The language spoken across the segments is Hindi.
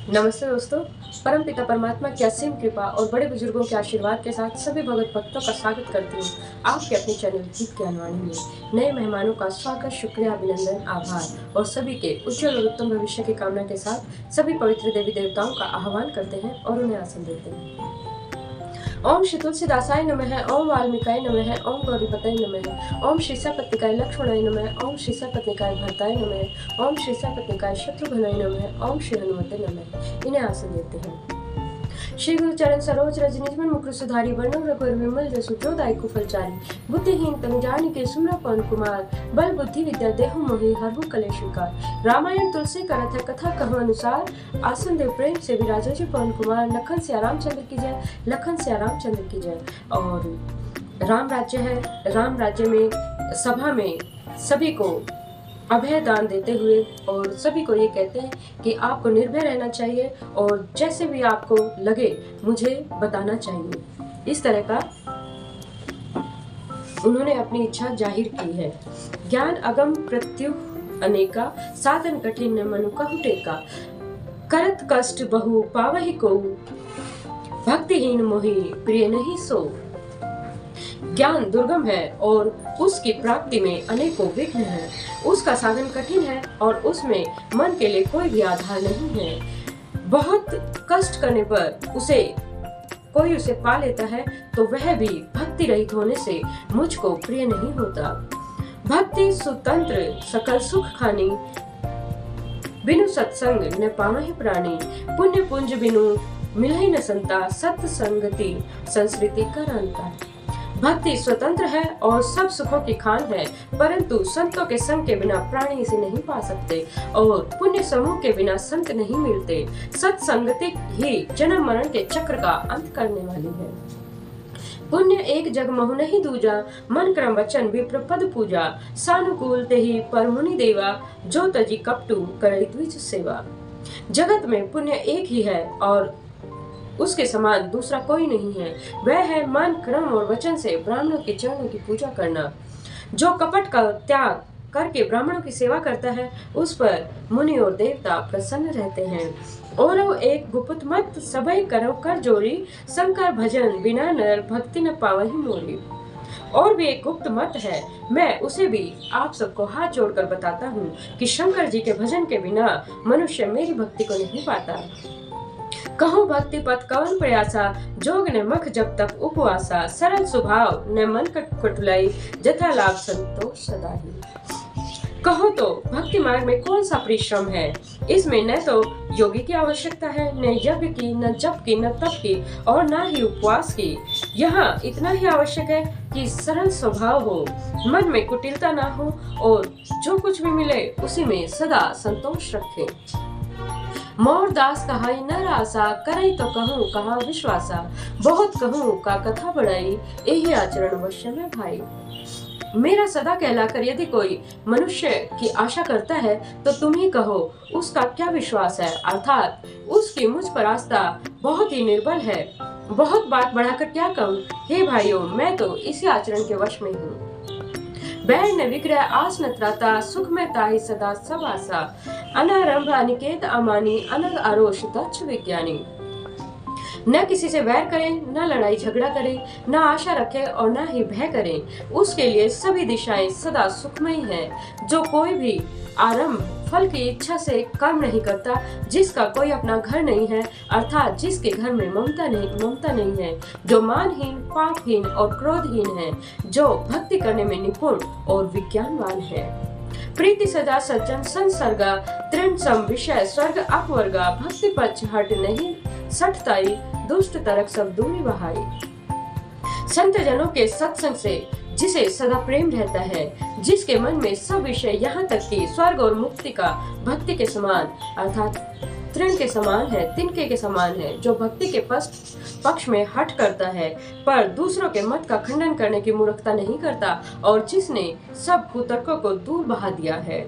नमस्ते दोस्तों। परमपिता परमात्मा की असीम कृपा और बड़े बुजुर्गों के आशीर्वाद के साथ सभी भगत भक्तों का स्वागत करती हूँ आपके अपने चैनल गीत ज्ञानवाणी में। नए मेहमानों का स्वागत, शुक्रिया, अभिनंदन, आभार और सभी के उज्जवल और उत्तम भविष्य की कामना के साथ सभी पवित्र देवी देवताओं का आह्वान करते हैं और उन्हें आसन देते हैं। ओम श्री तुलसीदासाय नमः, ओम वाल्मीकाय नमः, ओम गौरीपताय नमः, ओम श्री सपत्निकाय लक्ष्मणाय नमः, ओम श्री सपत्निकाय भरताय नमः, ओम श्री सपत्निकाय शत्रुघ्नाय नमः, ओम श्री हनुमते नमः। इन्हें आसन देते हैं। श्री गुरु चरण सरोज रज निज मन मुकुर सुधारी, वर्णो रघुवर विमल जसु जो दायकु फलचारी। बुद्धिहीन तनु जानिके सुमिरौ पवन कुमार, बल बुद्धि विद्या देहु मोहि हरहु कलेश विकार। रामायण तुलसी करत है कथा कहु अनुसार, आसन देव प्रेम से विराजो जी पवन कुमार। लखन सिया रामचंद्र की जय, लखन सिया रामचंद्र की जय। और राम राज्य है, राम राज्य में सभा में सभी को अभय दान देते हुए और सभी को ये कहते हैं कि आपको निर्भय रहना चाहिए और जैसे भी आपको लगे मुझे बताना चाहिए। इस तरह का उन्होंने अपनी इच्छा जाहिर की है। ज्ञान अगम प्रत्यु अनेका, साधन कठिन मनु कहु टेका। करत कष्ट बहु पावहि को, भक्तिहीन मोहि प्रिय नहीं सो। ज्ञान दुर्गम है और उसकी प्राप्ति में अनेकों विघ्न है। उसका साधन कठिन है और उसमें मन के लिए कोई भी आधार नहीं है। बहुत कष्ट करने पर कोई उसे पा लेता है तो वह भी भक्ति रहित होने से मुझको प्रिय नहीं होता। भक्ति सुतंत्र सकल सुख खानी, बिनु सत्संग न पावहि प्राणी। पुण्य पुंज बिनु मिलहि न संता, सत्संगति संस्कृति करांता। भक्ति स्वतंत्र है और सब सुखों की खान है, परंतु संतों के संग के बिना प्राणी इसे नहीं पा सकते और पुण्य समूह के बिना संत नहीं मिलते। सत्संगति ही जन्म मरण के चक्र का अंत करने वाली है। पुण्य एक जग महु नहीं दूजा, मन क्रम वचन विप्र पद पूजा। सानुकूल तेहि पर मुनि देवा, जो तजी कपटू करई द्विज सेवा। जगत में पुण्य एक ही है और उसके समान दूसरा कोई नहीं है। वह है मन, क्रम और वचन से ब्राह्मणों के चरणों की पूजा करना। जो कपट का त्याग करके ब्राह्मणों की सेवा करता है उस पर मुनि और देवता प्रसन्न रहते हैं। और एक गुप्त मत सबई करो कर जोरी, शंकर भजन बिना नर भक्ति न पावहि मोरी। और भी एक गुप्त मत है, मैं उसे भी आप सबको हाथ जोड़कर बताता हूँ कि शंकर जी के भजन के बिना मनुष्य मेरी भक्ति को नहीं पाता। कहूँ भक्ति पथ कवन प्रयासा, जोग ने मख जब तक उपवासा। सरल स्वभाव न मन कटुलाई, जथा लाभ संतोष सदा ही। कहो तो भक्ति मार्ग में कौन सा परिश्रम है। इसमें न तो योगी की आवश्यकता है, न यज्ञ की, न जप की, न तप की और न ही उपवास की। यहाँ इतना ही आवश्यक है कि सरल स्वभाव हो, मन में कुटिलता ना हो और जो कुछ भी मिले उसी में सदा संतोष रखे। मोर दास कहाई नर आसा, करई तो कहूँ कहाँ विश्वासा। बहुत कहूँ का कथा बढ़ाई, यही आचरण अवश्य में भाई। मेरा सदा कहलाकर यदि कोई मनुष्य की आशा करता है तो तुम ही कहो उसका क्या विश्वास है, अर्थात उसकी मुझ पर आस्था बहुत ही निर्बल है। बहुत बात बढ़ाकर क्या कहूँ, हे भाइयों, मैं तो इसी आचरण के वश में हूँ। बैर न विग्रह आस न त्राता, सुख में ताहि सदा सब आशा। अनारंभ अनिकेत अमानी, अनग आरोष दक्ष विज्ञानी। न किसी से वैर करे, न लड़ाई झगड़ा करे, न आशा रखे और न ही भय करे। उसके लिए सभी दिशाएं सदा सुखमयी हैं। जो कोई भी आरंभ फल की इच्छा से कर्म नहीं करता, जिसका कोई अपना घर नहीं है, अर्थात जिसके घर में ममता नहीं है, जो मानहीन, पापहीन और क्रोधहीन है, जो भक्ति करने में निपुण और विज्ञानवान है। प्रीति सदा सज्जन संसर्गा, तृण सम विषय स्वर्ग अपवर्गा। भक्ति पक्ष हट नहीं सठताई, दुष्ट तरक सब दूरी बहाई। संत जनों के सत्संग से जिसे सदा प्रेम रहता है, जिसके मन में सब विषय यहाँ तक कि स्वर्ग और मुक्ति का भक्ति के समान अर्थात तृण के समान है, तिनके के समान है, जो भक्ति के पक्ष में हट करता है पर दूसरों के मत का खंडन करने की मूर्खता नहीं करता और जिसने सब कुतर्कों को दूर बहा दिया है।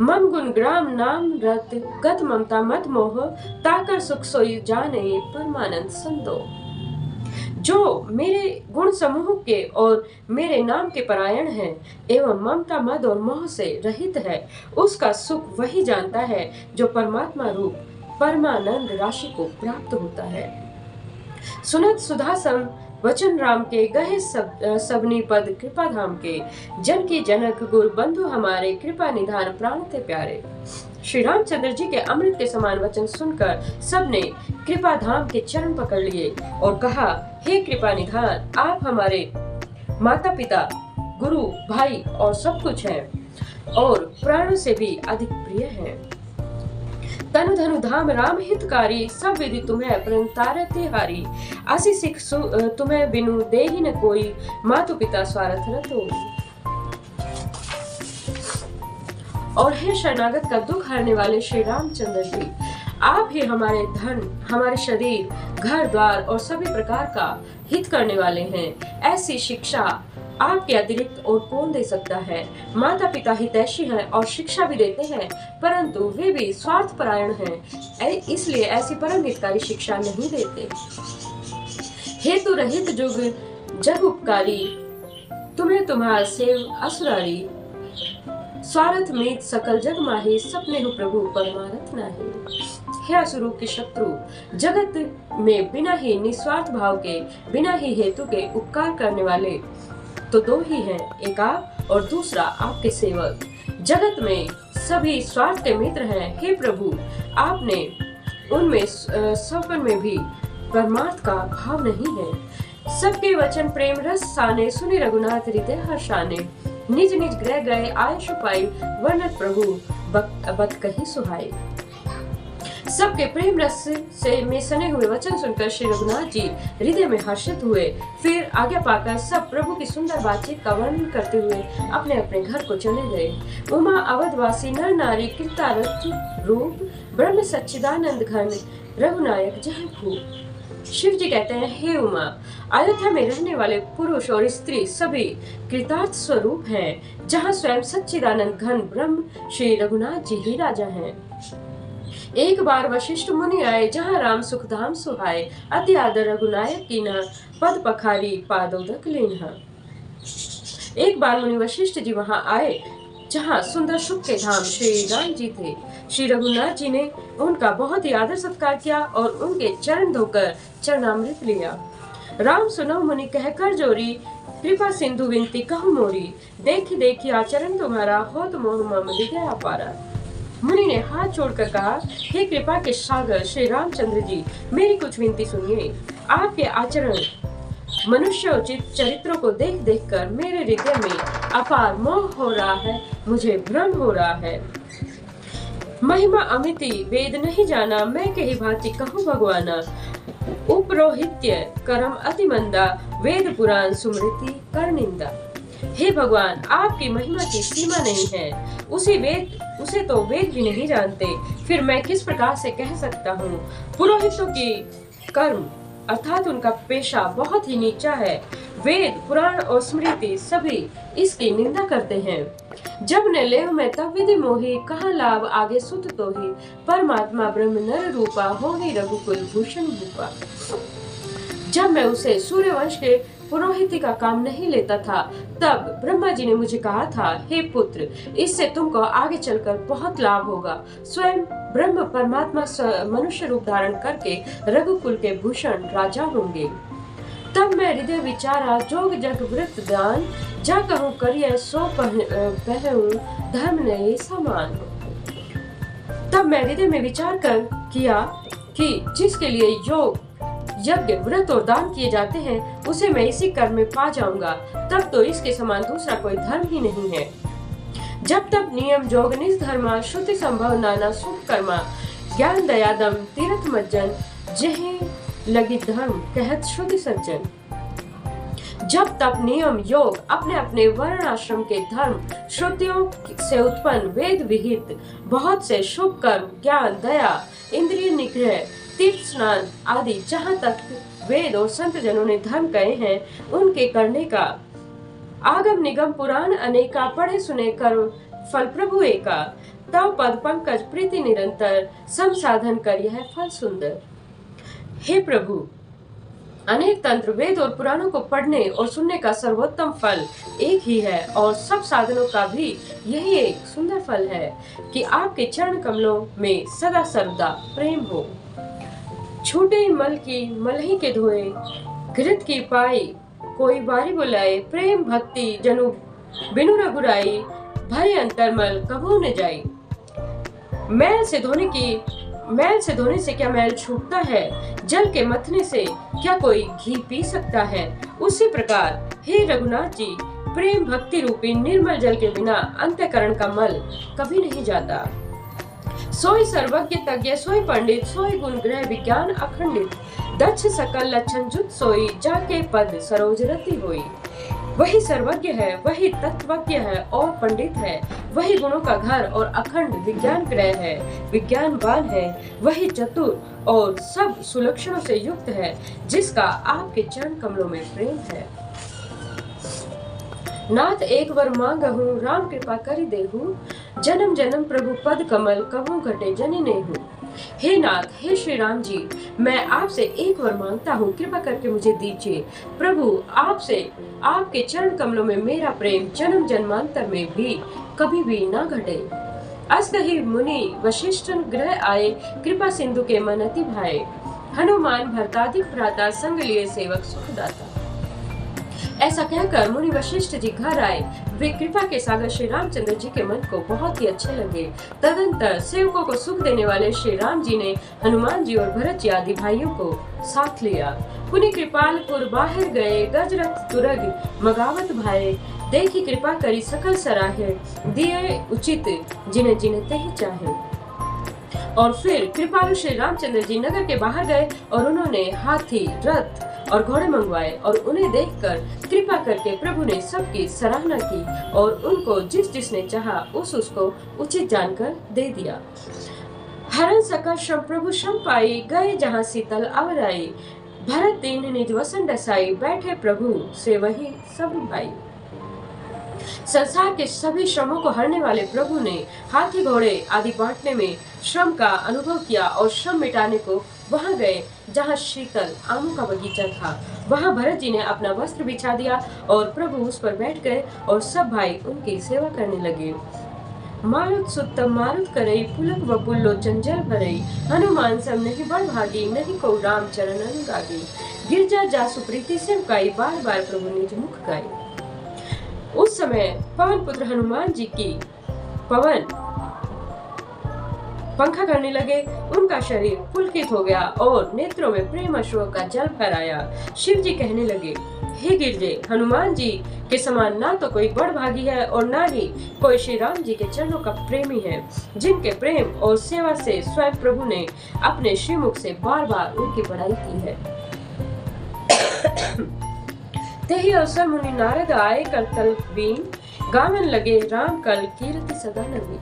मम गुण ग्राम नाम रत, गत ममता मत मोह। ताकर सुख सोई जाने, परमानंद संतो। जो मेरे गुण समूह के और मेरे नाम के परायण है एवं ममता मद और मोह से रहित है, उसका सुख वही जानता है जो परमात्मा रूप परमानंद राशि को प्राप्त होता है। सुनत सुधासम वचन राम के गहे सबनी पद कृपा धाम के, जन की जनक गुरु बंधु हमारे, कृपा निधान प्राण थे प्यारे। श्री रामचंद्र जी के अमृत के समान वचन सुनकर सबने कृपा धाम के चरण पकड़ लिए और कहा, हे कृपा निधान, आप हमारे माता पिता, गुरु, भाई और सब कुछ हैं और प्राणों से भी अधिक प्रिय हैं। तनु धनु धाम राम हितकारी, सब विधि तुम्हें प्रणतारते हारी। आसी सिख तुम्हें बिनु दे ही न कोई, मातु पिता स्वार्थ न तो। और हे शरणागत का दुख हरने वाले श्री रामचंद्र जी, आप ही हमारे धन, हमारे शरीर, घर द्वार और सभी प्रकार का हित करने वाले हैं। ऐसी शिक्षा आपके अतिरिक्त और कौन दे सकता है। माता पिता हितैषी हैं और शिक्षा भी देते हैं, परंतु वे भी स्वार्थ परायण हैं, इसलिए ऐसी परम हितकारी शिक्षा नहीं देते। हेतु रहित जुग जग उपकारी, तुम्हें तुम्हारा सेव असुरारी। स्वार्थ मीत सकल जग माही, सपने हो प्रभु परमारथ नाही। हे असुरूप के शत्रु, जगत में बिना ही निस्वार्थ भाव के, बिना ही हेतु के उपकार करने वाले तो दो ही हैं, एक आप और दूसरा आपके सेवक। जगत में सभी स्वार्थ के मित्र हैं। हे प्रभु, आपने उनमें सब में भी परमार्थ का भाव नहीं है। सबके वचन प्रेम रस साने, सुनि रघुनाथ हृदय हर्षाने। निज निज ग्रह गए आय छुपाई, वर्णत प्रभु बत कही सुहाई। सबके प्रेम रस से में सने हुए वचन सुनकर श्री रघुनाथ जी हृदय में हर्षित हुए। फिर आज्ञा पाकर सब प्रभु की सुंदर बातचीत का वर्णन करते हुए अपने अपने घर को चले गए। उमा अवधवासी नर नारी कृतार्थ रूप, ब्रह्म सच्चिदानंद घन, रघुनायक जय भूप। शिव जी कहते हैं, हे उमा, अयोध्या में रहने वाले पुरुष और स्त्री सभी कृतार्थ स्वरूप हैं, जहाँ स्वयं सच्चिदानंद घन ब्रह्म श्री रघुनाथ जी ही राजा हैं। एक बार वशिष्ठ मुनि आए, जहाँ राम सुख धाम सुहाए, अति आदर रघुनायक कीन्हा, पद पखारी पादोदक लीन्हा। एक बार मुनि वशिष्ठ जी वहाँ आए, जहाँ सुंदर सुख के धाम श्री राम जी थे। श्री रघुनाथ जी ने उनका बहुत ही आदर सत्कार किया और उनके चरण धोकर चरणामृत लिया। राम सुनो मुनि कहकर जोरी, कृपा सिंधु विनती कहु मोरी। देखी देखी आचरण तुम्हारा, हो तुम मम हृदय अपारा। मुनि ने हाथ जोड़कर कहा, हे कृपा के सागर श्री रामचंद्र जी, मेरी कुछ विनती सुनिए। आपके आचरण मनुष्य उचित चरित्रों को देख देख कर मेरे हृदय में अपार मोह हो रहा है, मुझे भ्रम हो रहा है। महिमा अमिति वेद नहीं जाना, मैं कही भांति कहूँ भगवाना। उपरोहित्य करम अति मंदा, वेद पुराण सुमृति कर निंदा। हे भगवान, आपकी महिमा की सीमा नहीं है, उसे तो वेद भी नहीं जानते, फिर मैं किस प्रकार से कह सकता हूँ। पुरोहितों की कर्म अर्थात उनका पेशा बहुत ही नीचा है। वेद पुराण और स्मृति सभी इसकी निंदा करते हैं। जब न लेव में तब विधि मोही, कहाँ लाभ आगे सुत तो ही। परमात्मा ब्रह्म नर रूपा, हो ही रघुकुल भूषण भूपा। जब मैं उसे सूर्यवंश के पुरोहिती का काम नहीं लेता था, तब ब्रह्मा जी ने मुझे कहा था, हे पुत्र, इससे तुमको आगे चलकर बहुत लाभ होगा। स्वयं ब्रह्म परमात्मा मनुष्य रूप धारण करके रघुकुल के भूषण राजा होंगे। तब मैं हृदय विचारा, जोग जग व्रत दान, जा कहूँ करिए सो पहूँ, धर्म नहीं समान। तब मैं हृदय में विचार कर किया कि जिसके लिए योग यज्ञ व्रत और दान किए जाते हैं, उसे मैं इसी कर्म में पा जाऊंगा। तब तो इसके समान दूसरा कोई धर्म ही नहीं है। जब तब नियम जोग निज धर्मा, श्रुति संभव नाना सुख कर्मा। ज्ञान दयादम तीर्थ मज्जन, जहे लगी धर्म कहत श्रुति सज्जन। जब तब नियम योग अपने अपने वर्ण आश्रम के धर्म श्रुतियों से उत्पन्न वेद विहित बहुत से शुभ कर्म, ज्ञान दया इंद्रिय निग्रह तीर्थ स्नान आदि जहाँ तक वेद और संत जनों ने धर्म कहे हैं, उनके करने का आगम निगम पुराण अनेका, पढ़े सुने कर फल प्रभु एका। तव पद पंकज प्रीति निरंतर, सम साधन कर यह फल सुंदर। हे प्रभु, अनेक तंत्र, वेद और पुराणों को पढ़ने और सुनने का सर्वोत्तम फल एक ही है और सब साधनों का भी यही एक सुंदर फल है कि आपके चरण कमलों में सदा सर्वदा प्रेम हो। छूटे मल की मलही के धोए, घृत की पाई कोई बारी बुलाए, प्रेम भक्ति जनु बिनु रघुराई, भरे अंतरमल कभू न जाई। मैल से धोने से क्या मैल छूटता है, जल के मथने से क्या कोई घी पी सकता है। उसी प्रकार हे रघुनाथ जी, प्रेम भक्ति रूपी निर्मल जल के बिना अंतःकरण का मल कभी नहीं जाता। सोई सर्वज्ञ तज्ञ, सोई पंडित, सोई गुण ग्रह विज्ञान अखंडित, दक्ष सकल लक्षण जुत सोई, जाके पद सरोज रति होई। वही सर्वज्ञ है, वही तत्वज्ञ है और पंडित है, वही गुणों का घर और अखंड विज्ञान ग्रह है, विज्ञानवान है, वही चतुर और सब सुलक्षणों से युक्त है, जिसका आपके चरण कमलों में प्रेम है। नाथ एक वर मांगहु, राम कृपा करि देहु, जन्म जन्म प्रभु पद कमल, कभू घटे जनि नेहु। हे नाथ, हे श्री राम जी, मैं आपसे एक वर मांगता हूँ, कृपा करके मुझे दीजिए। प्रभु, आपसे आपके चरण कमलों में मेरा प्रेम जन्म जन्मांतर में भी कभी भी ना घटे। अस्त ही मुनि वशिष्ठ ग्रह आए, कृपा सिंधु के मन अति भाए, हनुमान भरताधिक भ्राता, संग लिए सेवक सुखदाता। ऐसा कहकर मुनि वशिष्ठ जी घर आए। वे कृपा के सागर श्री रामचंद्र जी के मन को बहुत ही अच्छे लगे। तदंतर सेवकों को सुख देने वाले श्री राम जी ने हनुमान जी और भरत जी आदि भाइयों को साथ लिया। पुनि कृपालपुर बाहर गए, गजरथ तुरग मगावत भाए, देखी कृपा करी सकल सराहे, दिए उचित जिन्हें जिन्हें तही चाहे। और फिर कृपालु श्री रामचंद्र जी नगर के बाहर गए और उन्होंने हाथी, रथ और घोड़े मंगवाए और उन्हें देखकर कृपा करके प्रभु ने सबकी सराहना की और उनको जिस जिसने चाहा उसको उचित जानकर दे दिया। हरण सकल श्रम प्रभु श्रम पाई, गए जहाँ शीतल अवर आई, भरत दीन निज वसन डसाई, बैठे प्रभु से वही सब भाई। संसार के सभी श्रमों को हरने वाले प्रभु ने हाथी घोड़े आदि बांटने में श्रम का अनुभव किया और श्रम मिटाने को वहां गए जहां शीतल आमों का बगीचा था। वहां भरत जी ने अपना वस्त्र बिछा दिया और प्रभु उस पर बैठ गए और सब भाई उनकी सेवा करने लगे। मारुत सुत्तम मारुत करई, पुलक वपुल लोचन जल भरई, हनुमान सम नहीं बड़ भागी, नहीं को राम चरण अनुरागी, गिरजा जासु प्रीति से गाई, बार बार प्रभु निज मुख गाई। उस समय पवन पुत्र हनुमान जी की पवन पंखा करने लगे। उनका शरीर पुलकित हो गया और नेत्रों में प्रेम अश्रु का जल फहराया। शिव जी कहने लगे, हे गिरजे, हनुमान जी के समान ना तो कोई बड़ भागी है और ना ही कोई श्री राम जी के चरणों का प्रेमी है, जिनके प्रेम और सेवा से स्वयं प्रभु ने अपने श्रीमुख से बार बार उनकी बड़ाई की है। तेहि अवसर मुनि नारद आए, करतल बीन गावन लगे, राम कल कीर्ति सदा नवीन।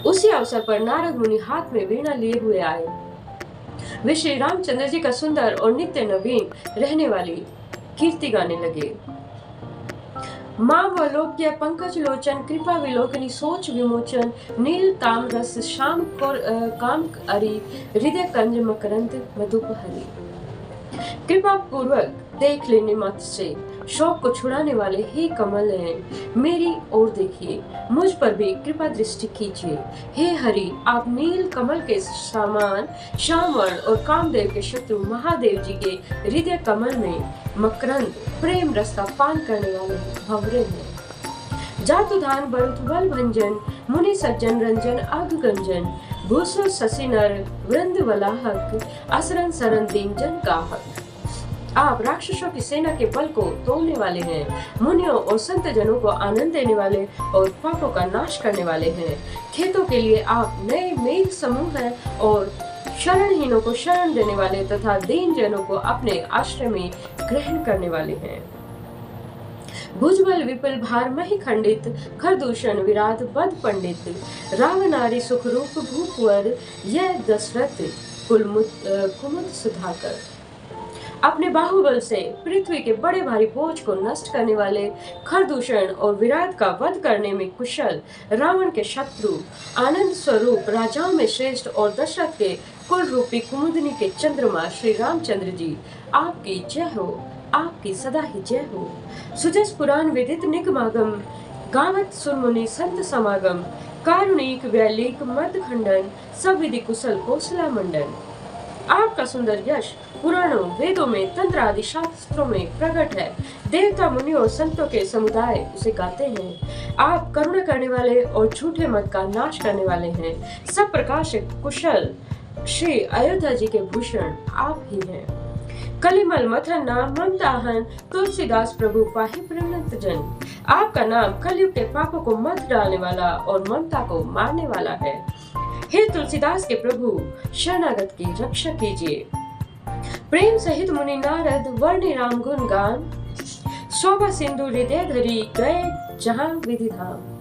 उसी अवसर पर नारद मुनि हाथ में वीणा लिए हुए आए। वे श्री रामचंद्र जी का सुंदर और नित्य नवीन रहने वाली कीर्ति गाने लगे। मां वलोक्य पंकज लोचन, कृपा विलोकनी सोच विमोचन, नील ताम रस श्याम काम अरि, हृदय कंज मकरंद मधुप हरि। कृपा पूर्वक देख लेने मत से शोक को छुड़ाने वाले हे कमल हैं, मेरी ओर देखिए, मुझ पर भी कृपा दृष्टि कीजिए। हे हरि, आप नील कमल के समान श्यामवर्ण और कामदेव के शत्रु महादेव जी के हृदय कमल में मकरंद प्रेम रस का पान करने वाले भंवरे हैं। जातु धान बरुत बल भंजन, मुनि सज्जन रंजन आग गंजन, भूसु शशि नर वृंद वलाहक, असरन सरन दीन जन गाहक। आप राक्षसों की सेना के बल को तोड़ने वाले हैं, मुनियों और संत जनों को आनंद देने वाले और पापों का नाश करने वाले हैं। खेतों के लिए आप नए मेघ समूह हैं और शरणहीनों को शरण देने वाले तथा दीन जनों को अपने आश्रय में ग्रहण करने वाले हैं। भुजबल विपुल भार मही खंडित, खरदूषण विराट बद पंडित, रावनारी सुख रूप भूपवर, यह दशरथ कुमुद सुधाकर। अपने बाहुबल से पृथ्वी के बड़े भारी बोझ को नष्ट करने वाले, खरदूषण और विराट का वध करने में कुशल, रावण के शत्रु, आनंद स्वरूप राजाओं में श्रेष्ठ और दशरथ के कुल रूपी कुमुदनी के चंद्रमा श्री रामचंद्र जी, आपकी जय हो, आपकी सदा ही जय हो। सुजस पुराण विदित निगमागम, गावत सुरमुनि संत समागम, कारुणिक वैलिक मद खंडन, सब विधि कुशल कौशला मंडन। आपका सुंदर यश पुराणों, वेदों में, तंत्र आदि शास्त्रों में प्रकट है। देवता, मुनियों और संतों के समुदाय उसे गाते हैं। आप करुणा करने वाले और झूठे मत का नाश करने वाले हैं। सब प्रकाशक कुशल श्री अयोध्या जी के भूषण आप ही हैं। कलिमल मथन नाम ममताहन, तुलसीदास प्रभु पाहि प्रणत जन। आपका नाम कलयुग के पापों को मत डालने वाला और ममता को मारने वाला है। हे तुलसीदास के प्रभु, शरणागत की रक्षा कीजिए। प्रेम सहित मुनि नारद वर्णि राम गुण गान, शोभा सिंधु हृदय धरी गए जहां विधि धाम।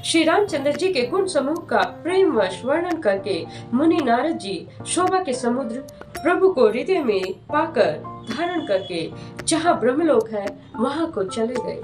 श्री रामचंद्र जी के गुण समूह का प्रेमवश वर्णन करके मुनि नारद जी शोभा के समुद्र प्रभु को हृदय में पाकर धारण करके जहां ब्रह्मलोक है वहां को चले गए।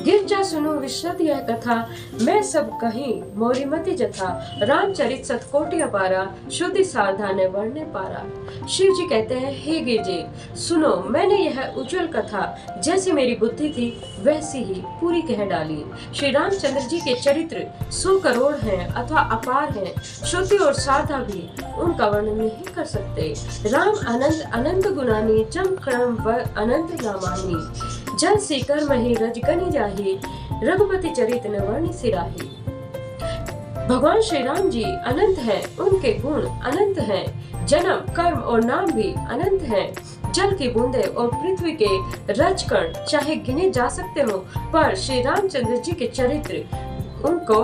गिरजा सुनो विशद यह कथा, मैं सब कहीं मोरी मति जथा। रामचरित सतकोटि अपारा, श्रुति सावधान वर्ण्य पारा। शिव जी कहते हैं, हे गिरजे सुनो, मैंने यह उज्जवल कथा जैसी मेरी बुद्धि थी वैसी ही पूरी कह डाली। श्री रामचंद्र जी के चरित्र 100 करोड़ हैं अथवा अपार हैं। श्रुति और साधा भी उनका वर्णन नहीं कर सकते। राम अनंत अनंत गुणानी, जम क्रम व अनंत नामानी। जल सीकर मही रजगनी जाही, रघुपति चरित न वर्णि सिराही। भगवान श्री राम जी अनंत हैं, उनके गुण अनंत हैं। जन्म, कर्म और नाम भी अनंत हैं। जल की बूंदे और पृथ्वी के रजकण चाहे गिने जा सकते हो, पर श्री रामचंद्र जी के चरित्र उनको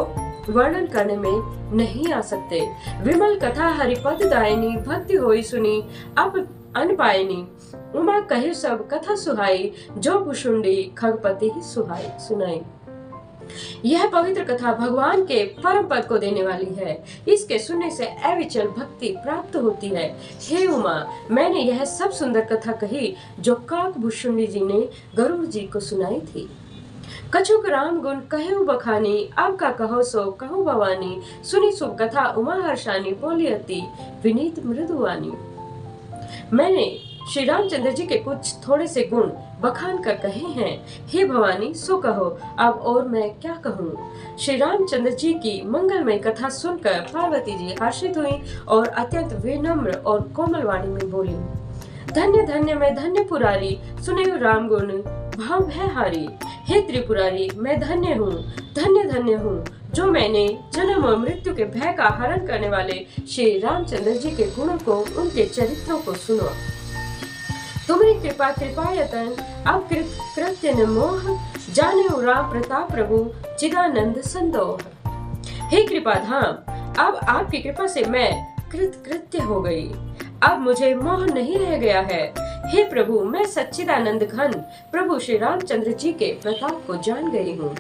वर्णन करने में नहीं आ सकते। विमल कथा हरिपद दायनी, भक्ति होई सुनी अब अनपायनी। उमा कहे सब कथा सुहाई, जो भुषुंडी खगपति ही सुनाई। यह पवित्र कथा भगवान के परम पद को देने वाली है। इसके सुनने से अविचल भक्ति प्राप्त होती है। हे उमा, मैंने यह सब सुंदर कथा कही जो काकभूषुंडी जी ने गरुड़ जी को सुनाई थी। कछुक राम गुण कहे बखानी, अब का कहो सो कहो भवानी। सुनी शुभ कथा उमा हर्षानी, बोली अति विनीत मृदुवानी। मैंने श्री रामचंद्र जी के कुछ थोड़े से गुण बखान कर कहे हैं। हे भवानी, सो कहो, अब और मैं क्या कहूँ। श्री रामचंद्र जी की मंगलमय कथा सुनकर पार्वती जी हर्षित हुई और अत्यंत विनम्र और कोमल वाणी में बोली, धन्य धन्य मैं धन्य पुरारी, सुने राम गुण भाव भय हारी। हे त्रिपुरारी, मैं धन्य हूँ, धन्य धन्य हूँ, जो मैंने जन्म और मृत्यु के भय का हरण करने वाले श्री रामचंद्र जी के गुणों को, उनके चरित्रों को सुनो। तुम्हारी कृपा कृपायतन, अब कृत्य न मोह, जाने राम प्रताप प्रभु चिदानंद संदोह। हे कृपा धाम, अब आपकी कृपा से मैं कृत्य हो गई, अब मुझे मोह नहीं रह गया है। हे प्रभु, मैं सच्चिदानंद घन प्रभु श्री रामचंद्र जी के प्रताप को जान गई हूँ।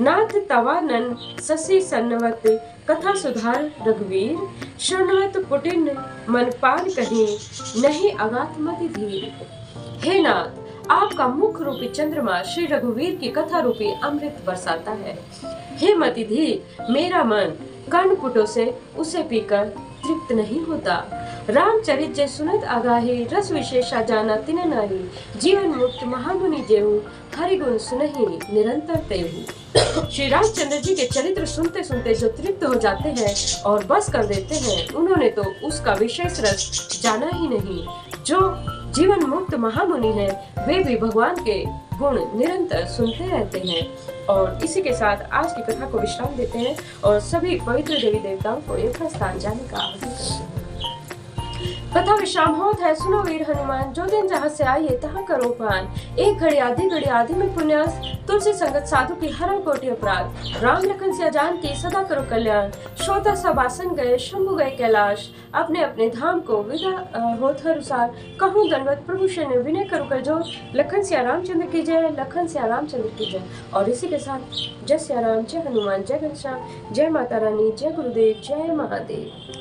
नाथ तवानन ससी सन्नवत, कथा सुधार रघुवीर। शरणवत पुटिन मन पार कहीं, नहीं अगात मति धीर। हे नाथ, आपका मुख रूपी चंद्रमा श्री रघुवीर की कथा रूपी अमृत बरसाता है। हे मति धीर, मेरा मन कर्णपुटों से उसे पीकर तृप्त नहीं होता। रामचरित जय सुनत आगाही, रस विशेषा जाना तिन नाही। जीवन मुक्त महामुनि जेहू, हरि गुण सुनहि निरंतर तेहू। श्री रामचंद्र जी के चरित्र सुनते सुनते जो तृप्त हो जाते हैं और बस कर देते हैं, उन्होंने तो उसका विशेष रस जाना ही नहीं। जो जीवन मुक्त महामुनि हैं, वे भी भगवान के गुण निरंतर सुनते रहते हैं। और इसी के साथ आज की कथा को विश्राम देते हैं और सभी पवित्र देवी देवताओं को यथास्थान जाने का आह्वान करते हैं। कथा विश्राम होत है, सुनो वीर हनुमान, जो दिन जहाँ से आइए तहाँ करो पान। एक घड़ी आधी में पुण्यास, तुलसी संगत साधु की हरण कोटि अपराध। राम लखन से अजान की सदा करो कल्याण। श्रोता सब आसन गए, शंभु गए कैलाश। अपने अपने धाम को विदा होत अनुसार, कहूँ दंडवत प्रभु शरण विनय करो कर जो। लखन सिया रामचंद्र की जय, लखन सिया रामचंद्र की जय। और इसी के साथ जय सिया राम, जय हनुमान, जय घनश्याम, जय माता रानी, जय गुरुदेव, जय महादेव।